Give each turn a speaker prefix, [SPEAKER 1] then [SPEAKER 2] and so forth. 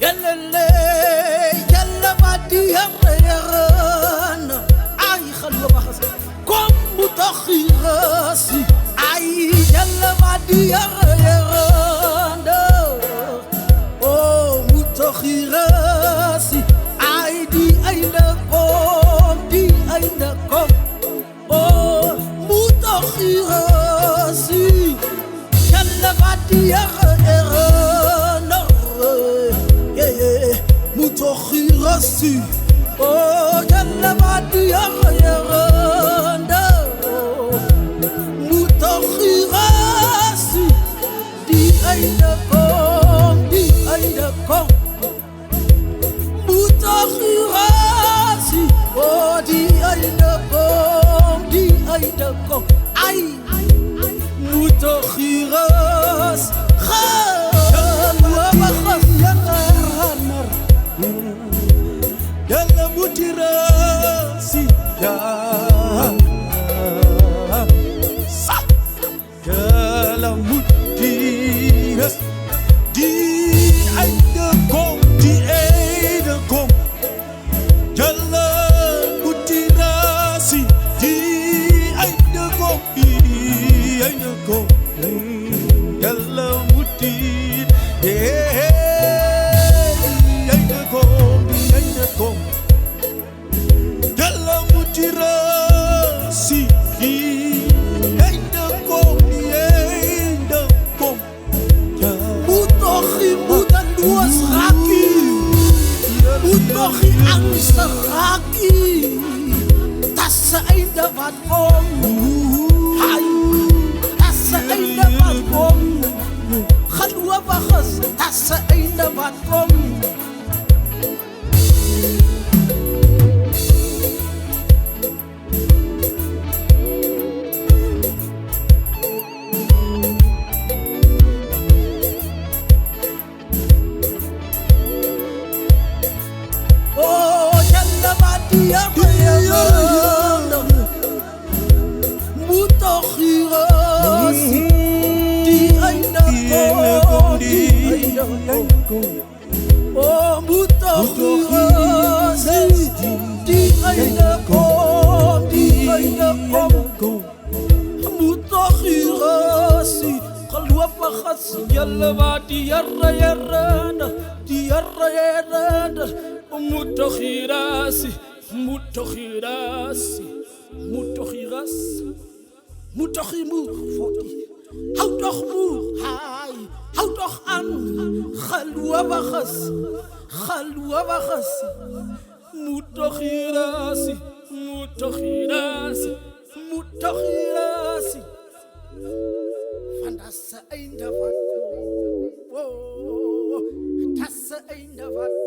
[SPEAKER 1] يللي يلا بدي يغيران اي خلوه بخس كم متخيراسي اي يلا بدي يغيران او متخيراسي اي دي اينكم دي اينكم او متخيراسي يلا بدي يغيران متخيراسي oh yalla badi yaghayanda mutakhirasi di ainakom mutakhirasi oh di ainakom ay mutakhiras يلا مدراسي يا يلا مدرس دي عندكم دي عندكم يلا مدراسي دي عندكم يلا مدرس يلا مدرسي عندكم مطخي مدن وصغاكي مطخي أنصراكي تسعيد فاتكم هاي تسعيد فاتكم خلوة بخص تسعيد فاتكم متخيراسي دي أينكم oh متخيراسي دي أينكم متخيراسي قلوة بخص يلا بادي يرانا دي يرانا متخيراسي متخيمو فوتي هاو تخمو هاي هاو تخ أن خلوة بخص متخيراسي فندس أين دفعكو تس أين دفعكو